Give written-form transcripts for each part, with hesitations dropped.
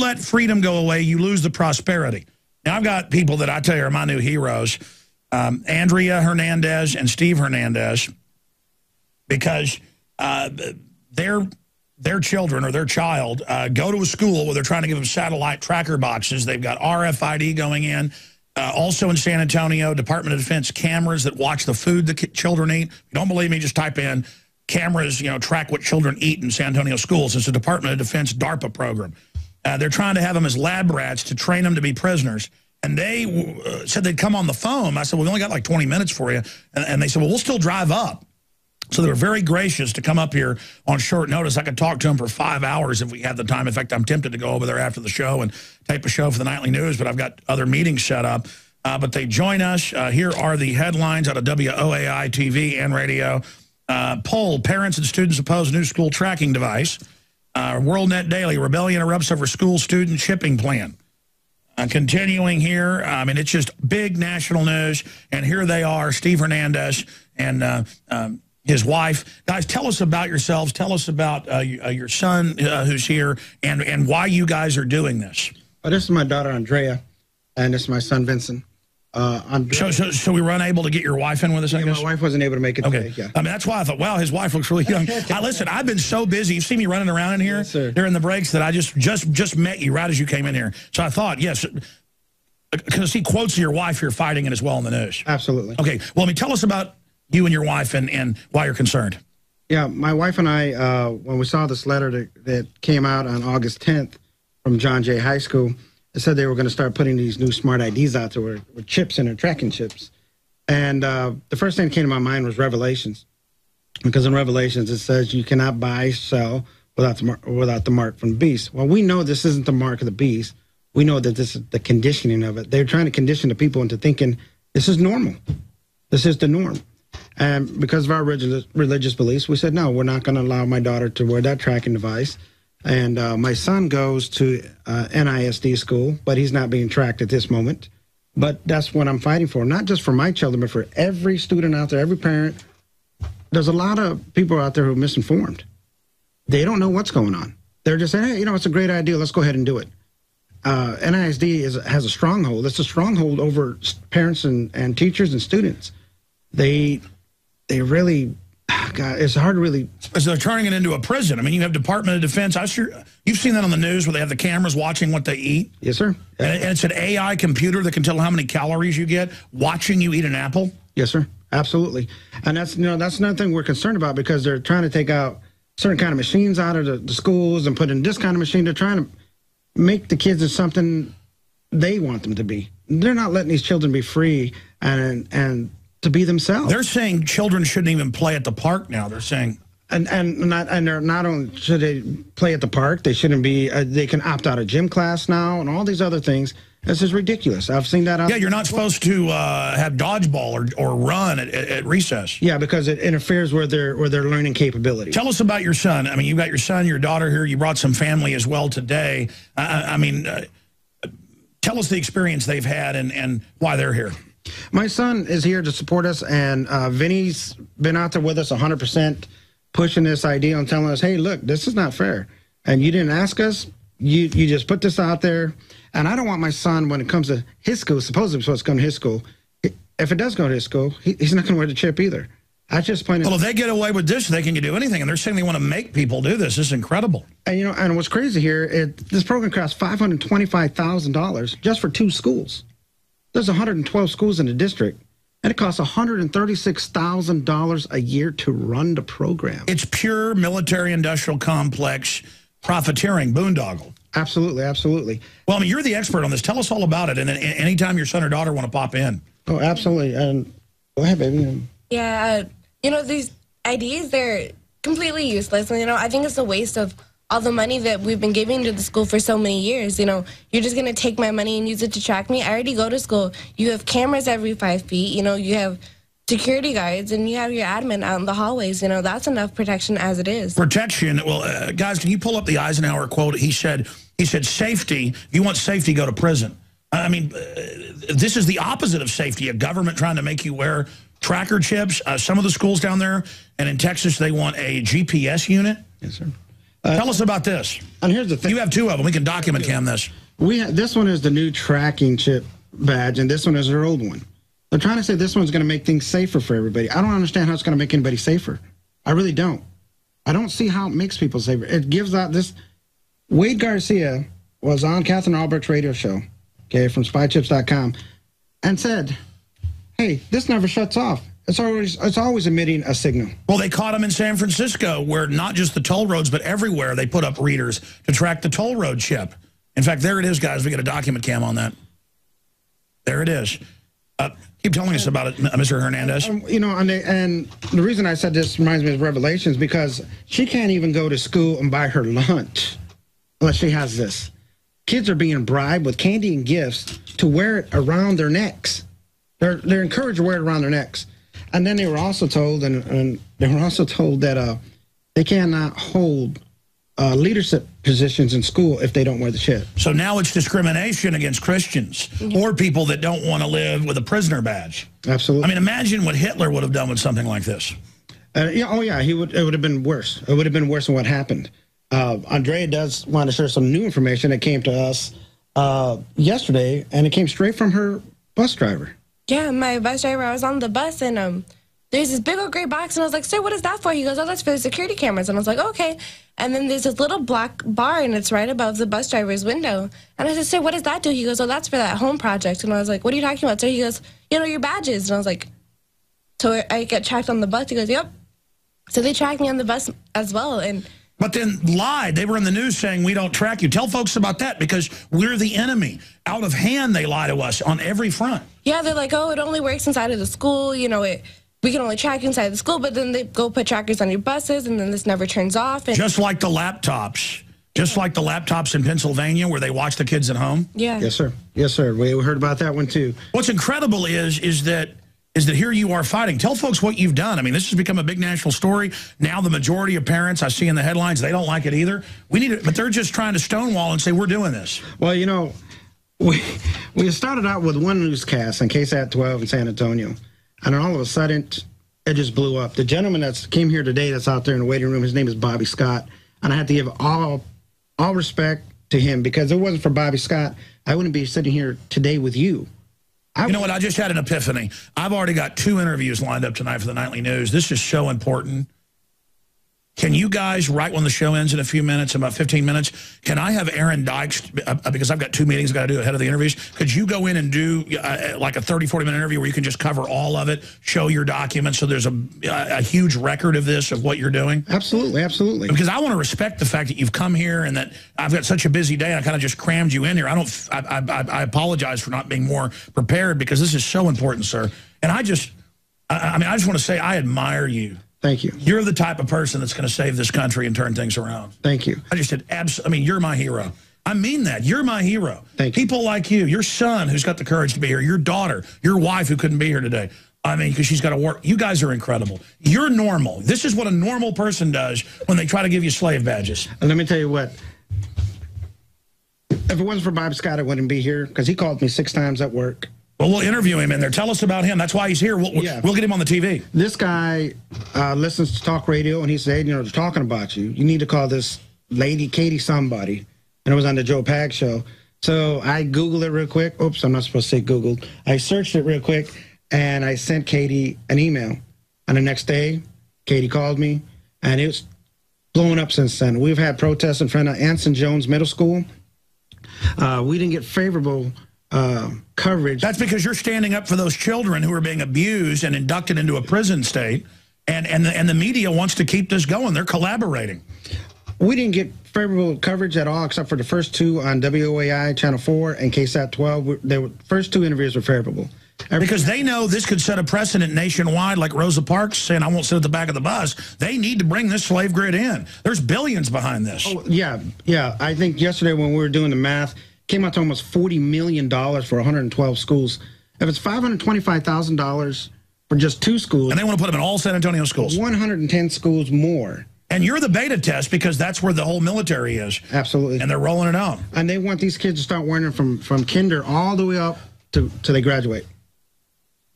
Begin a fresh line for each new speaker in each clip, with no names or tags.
let freedom go away, you lose the prosperity. Now, I've got people that I tell you are my new heroes, Andrea Hernandez and Steve Hernandez, because their children or their child go to a school where they're trying to give them satellite tracker boxes. They've got RFID going in. Also in San Antonio, Department of Defense cameras that watch the food the children eat. If you don't believe me, just type in cameras, track what children eat in San Antonio schools. It's a Department of Defense DARPA program. They're trying to have them as lab rats to train them to be prisoners. And they said they'd come on the phone. I said, well, we've only got like 20 minutes for you. And they said, well, we'll still drive up. So they were very gracious to come up here on short notice. I could talk to them for 5 hours if we had the time. In fact, I'm tempted to go over there after the show and tape a show for the nightly news, but I've got other meetings set up. But they join us. Here are the headlines out of WOAI TV and radio. Poll, parents and students oppose new school tracking device. WorldNet Daily, rebellion erupts over school student shipping plan. Continuing here, I mean, it's just big national news. And here they are, Steve Hernandez and his wife. Guys, tell us about yourselves. Tell us about your son who's here and why you guys are doing this.
This is my daughter, Andrea, and this is my son, Vincent.
So we were unable to get your wife in with us, I guess?
My wife wasn't able to make it today, yeah.
I mean, that's why I thought, wow, his wife looks really young. Listen, I've been so busy. You've seen me running around in here during the breaks that I just met you right as you came in here. So I thought, yes, because he quotes your wife here fighting it as well in the news.
Absolutely.
Okay, well, tell us about you and your wife and why you're concerned.
Yeah, my wife and I, when we saw this letter that came out on August 10th from John Jay High School, it said they were going to start putting these new smart IDs out there with chips in it, tracking chips. And the first thing that came to my mind was Revelations. Because in Revelations, it says you cannot buy, sell without the mark from the beast. Well, we know this isn't the mark of the beast. We know that this is the conditioning of it. They're trying to condition the people into thinking this is normal. This is the norm. And because of our religious beliefs, we said, no, we're not going to allow my daughter to wear that tracking device. And my son goes to NISD school, but he's not being tracked at this moment. But that's what I'm fighting for, not just for my children, but for every student out there, every parent. There's a lot of people out there who are misinformed. They don't know what's going on. They're just saying, hey, it's a great idea. Let's go ahead and do it. NISD has a stronghold. It's a stronghold over parents and teachers and students. They really... God, it's hard to really...
So they're turning it into a prison. I mean, you have Department of Defense. You've seen that on the news where they have the cameras watching what they eat?
Yes, sir.
And it's an AI computer that can tell how many calories you get watching you eat an apple?
Yes, sir. Absolutely. And that's another thing we're concerned about because they're trying to take out certain kind of machines out of the schools and put in this kind of machine. They're trying to make the kids into something they want them to be. They're not letting these children be free and to be themselves.
They're saying children shouldn't even play at the park now. They're saying,
and they're not only should they play at the park, they shouldn't be. They can opt out of gym class now, and all these other things. This is ridiculous. I've seen that.
Yeah, you're not supposed to have dodgeball or run at recess.
Yeah, because it interferes with their learning capability.
Tell us about your son. I mean, you've got your son, your daughter here. You brought some family as well today. I mean, tell us the experience they've had and why they're here.
My son is here to support us, and Vinny's been out there with us 100%, pushing this idea and telling us, hey, look, this is not fair. And you didn't ask us. You just put this out there. And I don't want my son, when it comes to his school, supposedly supposed to come to his school, if it does go to his school, he's not going to wear the chip either. I just plain...
Well, if they get away with this, they can do anything. And they're saying they want to make people do this. This is incredible.
And, and what's crazy here, this program costs $525,000 just for 2 schools. There's 112 schools in the district, and it costs $136,000 a year to run the program.
It's pure military-industrial complex profiteering, boondoggle.
Absolutely, absolutely.
Well, I mean, you're the expert on this. Tell us all about it, and anytime your son or daughter want to pop in.
Oh, absolutely. And go ahead, baby.
Yeah, these ideas, they're completely useless. And, I think it's a waste of all the money that we've been giving to the school for so many years. You're just going to take my money and use it to track me. I already go to school. You have cameras every 5 feet. You have security guards, and you have your admin out in the hallways. That's enough protection as it is. Protection.
Well, guys, can you pull up the Eisenhower quote? He said, safety, if you want safety, go to prison. I mean, this is the opposite of safety, a government trying to make you wear tracker chips. Some of the schools down there and in Texas, they want a GPS unit.
Yes, sir.
Tell us about this.
And here's the thing.
You have two of them. We can document cam this.
This one is the new tracking chip badge, and this one is their old one. They're trying to say this one's going to make things safer for everybody. I don't understand how it's going to make anybody safer. I really don't. I don't see how it makes people safer. It gives out this. Wade Garcia was on Catherine Albrecht's radio show, okay, from spychips.com, and said, hey, this never shuts off. It's always emitting a signal.
Well, they caught them in San Francisco, where not just the toll roads, but everywhere they put up readers to track the toll road chip. In fact, there it is, guys. We got a document cam on that. There it is. Keep telling us about it, Mr. Hernandez.
You know, and the reason I said this reminds me of Revelations, because she can't even go to school and buy her lunch unless she has this. Kids are being bribed with candy and gifts to wear it around their necks. They're encouraged to wear it around their necks. And then they were also told, and they were also told that they cannot hold leadership positions in school if they don't wear the chip.
So now it's discrimination against Christians or people that don't want to live with a prisoner badge.
Absolutely.
I mean, imagine what Hitler would have done with something like this.
Yeah, oh yeah, it would have been worse. It would have been worse than what happened. Andrea does want to share some new information that came to us yesterday, and it came straight from her bus driver.
Yeah, my bus driver, I was on the bus, and there's this big old gray box, and I was like, sir, what is that for? He goes, oh, that's for the security cameras. And I was like, okay. And then there's this little black bar, and it's right above the bus driver's window. And I said, sir, what does that do? He goes, oh, that's for that home project. And I was like, what are you talking about, sir? He goes, you know, your badges. And I was like, so I get tracked on the bus? He goes, yep. So they tracked me on the bus as well.
But then lied. They were in the news saying we don't track you. Tell folks about that, because we're the enemy. Out of hand, they lie to us on every front.
Yeah, they're like, oh, it only works inside of the school. You know, we can only track inside the school, but then they go put trackers on your buses, and then this never turns off. And
just like the laptops. Just like the laptops in Pennsylvania where they watch the kids at home.
Yeah.
Yes, sir. Yes, sir. We heard about that one, too.
What's incredible is that here you are fighting. Tell folks what you've done. I mean, this has become a big national story. Now the majority of parents I see in the headlines, they don't like it either. We need it, but they're just trying to stonewall and say, we're doing this.
Well, you know, we started out with one newscast on KSAT 12 in San Antonio, and then all of a sudden, it just blew up. The gentleman that came here today that's out there in the waiting room, his name is Bobby Scott, and I have to give all respect to him, because if it wasn't for Bobby Scott, I wouldn't be sitting here today with you.
You know what? I just had an epiphany. I've already got 2 interviews lined up tonight for the Nightly News. This is so important. Can you guys, right when the show ends in a few minutes, about 15 minutes, can I have Aaron Dykes, because I've got 2 meetings I've got to do ahead of the interviews, could you go in and do like a 30, 40-minute interview where you can just cover all of it, show your documents, so there's a huge record of this, of what you're doing?
Absolutely, absolutely.
Because I want to respect the fact that you've come here and that I've got such a busy day, and I kind of just crammed you in here. I apologize for not being more prepared, because this is so important, sir. And I just want to say I admire you.
Thank you.
You're the type of person that's going to save this country and turn things around.
Thank you.
I just said, I mean, you're my hero. I mean that. You're my hero.
Thank you.
People like you, your son who's got the courage to be here, your daughter, your wife who couldn't be here today. I mean, because she's got to work. You guys are incredible. You're normal. This is what a normal person does when they try to give you slave badges.
And let me tell you what. If it wasn't for Bob Scott, I wouldn't be here, because he called me 6 times at work.
Well, we'll interview him in there. Tell us about him. That's why he's here. We'll get him on the TV.
This guy listens to talk radio, and he said, you know, they're talking about you. You need to call this lady Katie somebody. And it was on the Joe Pag show. So I Googled it real quick. Oops, I'm not supposed to say Googled. I searched it real quick, and I sent Katie an email. And the next day, Katie called me, and it's blown up since then. We've had protests in front of Anson Jones Middle School. We didn't get favorable coverage.
That's because you're standing up for those children who are being abused and inducted into a prison state, and the media wants to keep this going. They're collaborating.
We didn't get favorable coverage at all, except for the first 2 on WOAI Channel 4 and KSAT 12. The first 2 interviews were favorable.
Because they know this could set a precedent nationwide, like Rosa Parks saying, I won't sit at the back of the bus. They need to bring this slave grid in. There's billions behind this.
Oh, yeah. I think yesterday when we were doing the math, came out to almost $40 million for 112 schools. If it's $525,000 for just 2 schools.
And they want to put them in all San Antonio schools.
110 schools more.
And you're the beta test, because that's where the whole military is.
Absolutely.
And they're rolling it out.
And they want these kids to start wearing it from kinder all the way up to they graduate.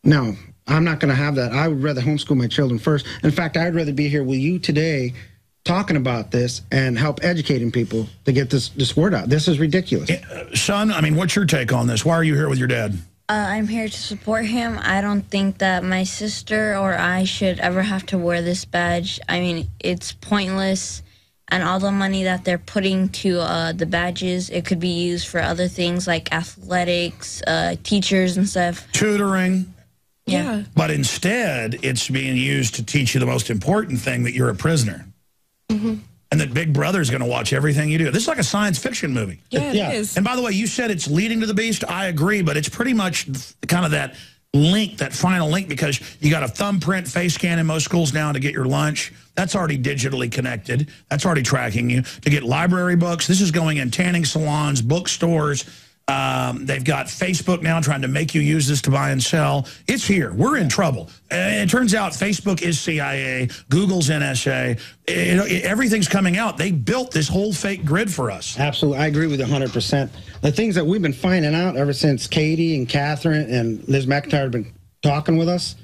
No, I'm not going to have that. I would rather homeschool my children first. In fact, I'd rather be here with you today talking about this and help educating people to get this word out. This is ridiculous.
Son, I mean, what's your take on this? Why are you here with your dad?
I'm here to support him. I don't think that my sister or I should ever have to wear this badge. I mean, it's pointless. And all the money that they're putting to the badges, it could be used for other things like athletics, teachers and stuff.
Tutoring.
Yeah.
But instead, it's being used to teach you the most important thing, that you're a prisoner.
Mm-hmm.
And that Big Brother is going to watch everything you do. This is like a science fiction movie.
Yeah, it is.
And by the way, you said it's leading to the beast. I agree, but it's pretty much kind of that link, that final link, because you got a thumbprint face scan in most schools now to get your lunch. That's already digitally connected. That's already tracking you. To get library books, this is going in tanning salons, bookstores. They've got Facebook now trying to make you use this to buy and sell. It's here. We're in trouble. And it turns out Facebook is CIA, Google's NSA. Everything's coming out. They built this whole fake grid for us.
Absolutely. I agree with you 100%. The things that we've been finding out ever since Katie and Catherine and Liz McIntyre have been talking with us.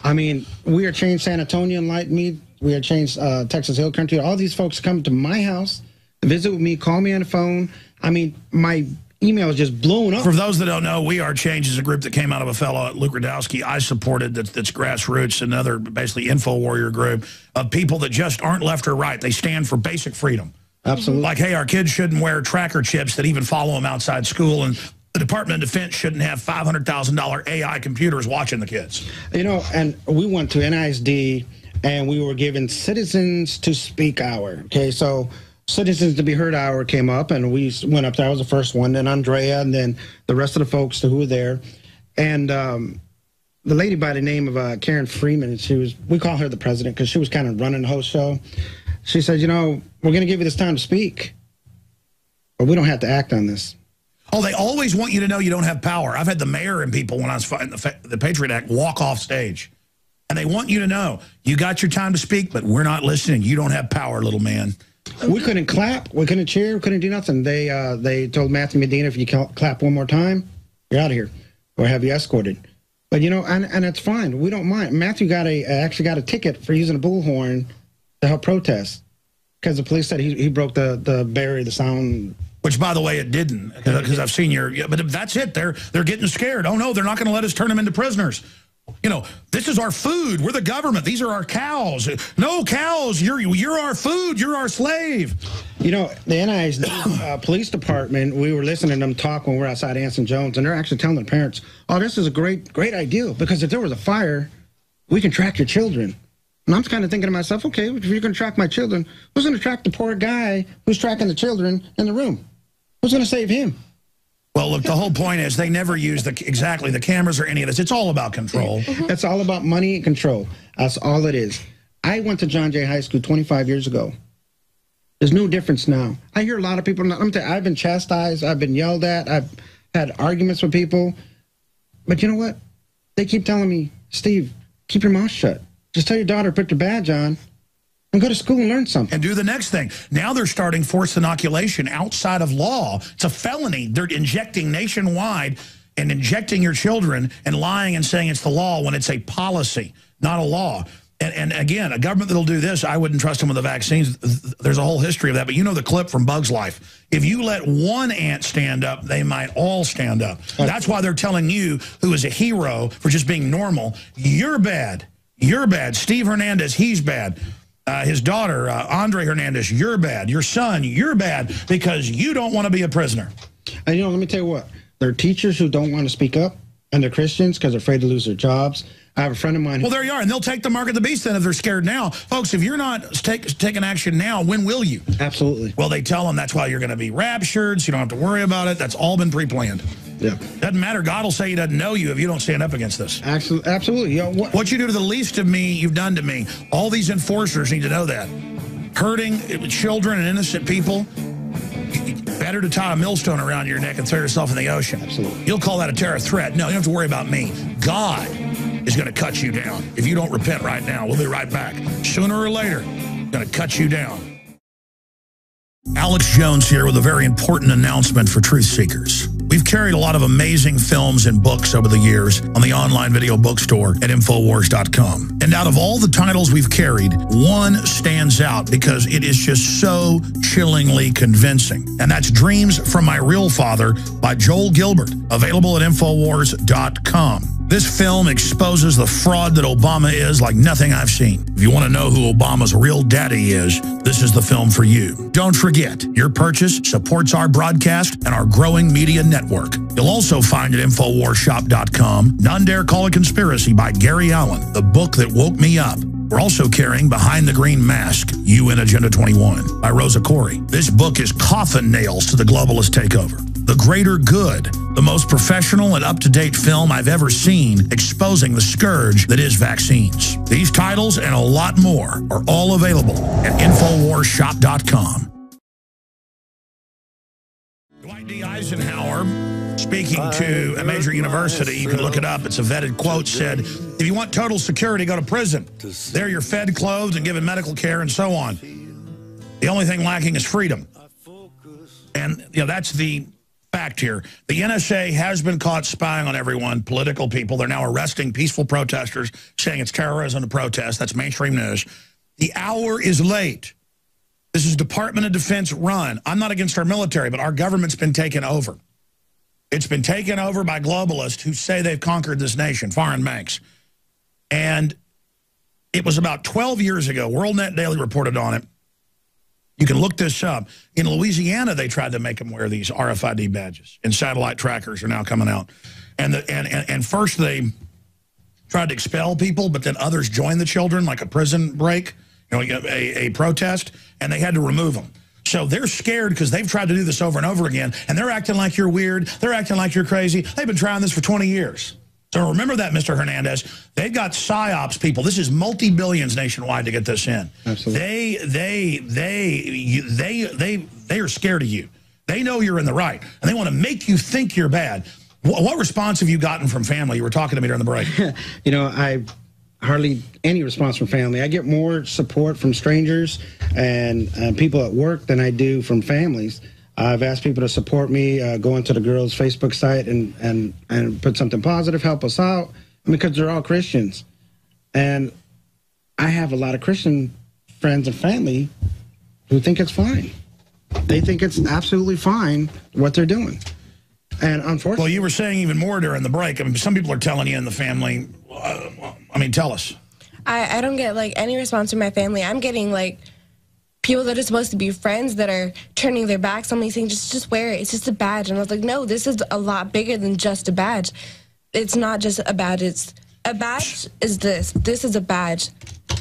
I mean, We Are Changed San Antonio Enlightened Me. We Are Changed Texas Hill Country. All these folks come to my house, visit with me, call me on the phone. I mean, my email is just blown up.
For those that don't know, We Are Change is a group that came out of a fellow, Luke Radowski, I supported, that's grassroots, another basically info warrior group of people that just aren't left or right. They stand for basic freedom.
Absolutely.
Like, hey, our kids shouldn't wear tracker chips that even follow them outside school, and the Department of Defense shouldn't have $500,000 AI computers watching the kids.
You know, and we went to NISD, and we were given Citizens to Speak hour. Okay, so Citizens to Be Heard hour came up, and we went up there. I was the first one, then Andrea, and then the rest of the folks who were there. And the lady by the name of Karen Freeman, we call her the president because she was kind of running the whole show. She said, you know, we're going to give you this time to speak, but we don't have to act on this.
Oh, they always want you to know you don't have power. I've had the mayor and people, when I was fighting the Patriot Act, walk off stage. And they want you to know, you got your time to speak, but we're not listening. You don't have power, little man.
We couldn't clap. We couldn't cheer. We couldn't do nothing. They told Matthew Medina, if you clap one more time, you're out of here, or have you escorted. But, you know, and it's fine. We don't mind. Matthew actually got a ticket for using a bullhorn to help protest because the police said he broke the barrier, the sound.
Which, by the way, it didn't, because I've seen but that's it. They're getting scared. Oh, no, they're not going to let us turn them into prisoners. You know, this is our food. We're the government. These are our cows. No, cows, you're our food. You're our slave.
You know, the NISD police department, we were listening to them talk when we were outside Anson Jones, and they're actually telling their parents, oh, this is a great idea, because if there was a fire, we can track your children. And I'm kind of thinking to myself, okay, if you're going to track my children, who's going to track the poor guy who's tracking the children in the room? Who's going to save him?
Well, look, the whole point is they never use exactly the cameras or any of this. It's all about control.
It's all about money and control. That's all it is. I went to John Jay High School 25 years ago. There's no difference now. I hear a lot of people, I've been chastised, I've been yelled at, I've had arguments with people. But you know what? They keep telling me, Steve, keep your mouth shut. Just tell your daughter to put your badge on and go to school and learn something.
And do the next thing. Now they're starting forced inoculation outside of law. It's a felony. They're injecting nationwide and injecting your children and lying and saying it's the law when it's a policy, not a law. And again, a government that'll do this, I wouldn't trust them with the vaccines. There's a whole history of that. But you know the clip from Bug's Life. If you let one ant stand up, they might all stand up. That's why they're telling you, who is a hero for just being normal, you're bad. You're bad. Steve Hernandez, he's bad. His daughter, Andre Hernandez, you're bad. Your son, you're bad because you don't want to be a prisoner.
And, you know, let me tell you what. There are teachers who don't want to speak up, and they're Christians because they're afraid to lose their jobs. I have a friend of mine.
Well, there you are, and they'll take the mark of the beast then if they're scared now. Folks, if you're not taking action now, when will you?
Absolutely.
Well, they tell them that's why you're going to be raptured, so you don't have to worry about it. That's all been pre-planned.
Yeah.
Doesn't matter. God will say he doesn't know you if you don't stand up against this.
Absolutely. You know,
what you do to the least of me, you've done to me. All these enforcers need to know that. Hurting children and innocent people, better to tie a millstone around your neck and throw yourself in the ocean.
Absolutely.
You'll call that a terror threat. No, you don't have to worry about me. God is going to cut you down if you don't repent right now. We'll be right back. Sooner or later, going to cut you down. Alex Jones here with a very important announcement for truth seekers. We've carried a lot of amazing films and books over the years on the online video bookstore at Infowars.com. And out of all the titles we've carried, one stands out because it is just so chillingly convincing. And that's Dreams from My Real Father by Joel Gilbert, available at Infowars.com. This film exposes the fraud that Obama is like nothing I've seen. If you want to know who Obama's real daddy is, this is the film for you. Don't forget, your purchase supports our broadcast and our growing media network. You'll also find at InfoWarsShop.com None Dare Call a Conspiracy by Gary Allen, the book that woke me up. We're also carrying Behind the Green Mask, UN Agenda 21 by Rosa Corey. This book is coffin nails to the globalist takeover. The Greater Good, the most professional and up-to-date film I've ever seen exposing the scourge that is vaccines. These titles and a lot more are all available at InfoWarsShop.com. Dwight D. Eisenhower, speaking to a major university, you can look it up, it's a vetted quote, said, if you want total security, go to prison. There you're fed, clothed, and given medical care and so on. The only thing lacking is freedom. And, you know, that's the fact here. The NSA has been caught spying on everyone, political people. They're now arresting peaceful protesters, saying it's terrorism to protest. That's mainstream news. The hour is late. This is Department of Defense run. I'm not against our military, but our government's been taken over. It's been taken over by globalists who say they've conquered this nation, foreign banks. And it was about 12 years ago, WorldNet Daily reported on it. You can look this up. In Louisiana, they tried to make them wear these RFID badges, and satellite trackers are now coming out. And first they tried to expel people, but then others joined the children, like a prison break, you know, a protest, and they had to remove them. So they're scared because they've tried to do this over and over again, and they're acting like you're weird. They're acting like you're crazy. They've been trying this for 20 years. So remember that, Mr. Hernandez. They've got PSYOPs people. This is multi-billions nationwide to get this in. Absolutely. They are scared of you. They know you're in the right, and they want to make you think you're bad. What response have you gotten from family? You were talking to me during the break.
You know, I hardly any response from family. I get more support from strangers and people at work than I do from families. I've asked people to support me, go into the girls' Facebook site and put something positive, help us out, because they're all Christians. And I have a lot of Christian friends and family who think it's fine. They think it's absolutely fine what they're doing. And unfortunately...
Well, you were saying even more during the break. I mean, some people are telling you in the family, I mean, tell us.
I don't get, like, any response from my family. I'm getting, like... people that are supposed to be friends that are turning their backs on me, saying, just wear it. It's just a badge. And I was like, no, this is a lot bigger than just a badge. It's not just a badge. It's a badge is this. This is a badge.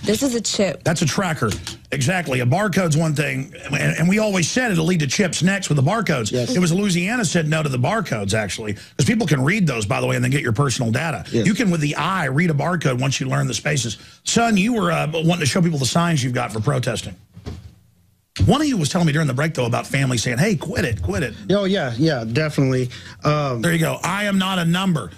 This is a chip.
That's a tracker. Exactly. A barcode's one thing. And we always said it'll lead to chips next with the barcodes. Yes. It was Louisiana said no to the barcodes, actually. Because people can read those, by the way, and then get your personal data. Yes. You can, with the eye, read a barcode once you learn the spaces. Son, you were wanting to show people the signs you've got for protesting. One of you was telling me during the break, though, about family saying, hey, quit it, quit it.
Oh, yeah, definitely.
There you go. I am not a number.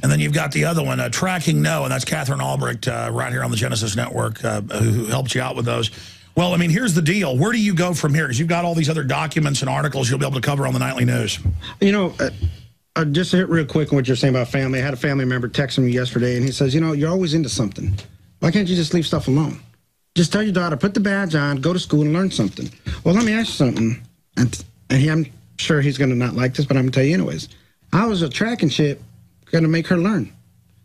And then you've got the other one, Tracking No, and that's Catherine Albrecht right here on the Genesis Network who helped you out with those. Well, I mean, here's the deal. Where do you go from here? Because you've got all these other documents and articles you'll be able to cover on the nightly news.
You know, just to hit real quick on what you're saying about family, I had a family member text me yesterday, and he says, you know, you're always into something. Why can't you just leave stuff alone? Just tell your daughter, put the badge on, go to school and learn something. Well, let me ask you something. And I'm sure he's going to not like this, but I'm going to tell you anyways. How is a tracking chip going to make her learn?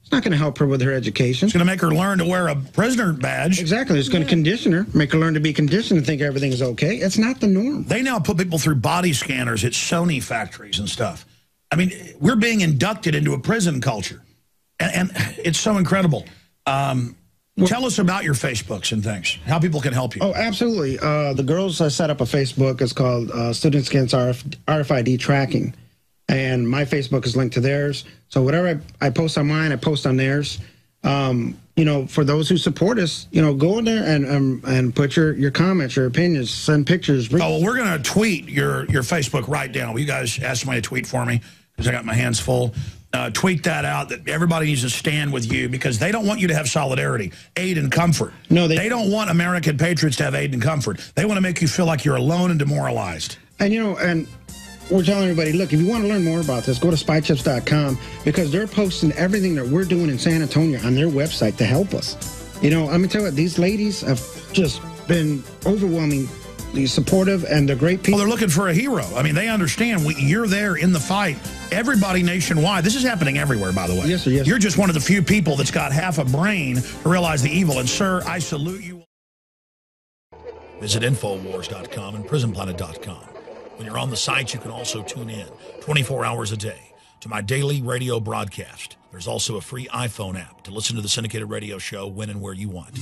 It's not going to help her with her education.
It's going to make her learn to wear a prisoner badge.
Exactly. It's going to condition her, make her learn to be conditioned and think everything is okay. It's not the norm.
They now put people through body scanners at Sony factories and stuff. I mean, we're being inducted into a prison culture. And it's so incredible. Tell us about your Facebooks and things, how people can help you.
Oh, absolutely. The girls set up a Facebook. It's called Students Against RFID Tracking. And my Facebook is linked to theirs. So whatever I post on mine, I post on theirs. You know, for those who support us, you know, go in there and put your comments, your opinions, send pictures.
Oh, well, we're going to tweet your Facebook right down. Will you guys ask somebody to tweet for me? because I got my hands full. Tweet that out, that everybody needs to stand with you, because they don't want you to have solidarity, aid, and comfort.
No,
they don't want American patriots to have aid and comfort. They want to make you feel like you're alone and demoralized.
And, you know, and we're telling everybody, look, if you want to learn more about this, go to spychips.com, because they're posting everything that we're doing in San Antonio on their website to help us. You know, I'm going to tell you what, these ladies have just been overwhelmingly supportive, and they're great people.
Well, they're looking for a hero. I mean, they understand you're there in the fight. Everybody nationwide. This is happening everywhere, by the way.
Yes, sir, yes.
You're just one of the few people that's got half a brain to realize the evil. And, sir, I salute you. Visit Infowars.com and PrisonPlanet.com. When you're on the site, you can also tune in 24 hours a day to my daily radio broadcast. There's also a free iPhone app to listen to the syndicated radio show when and where you want.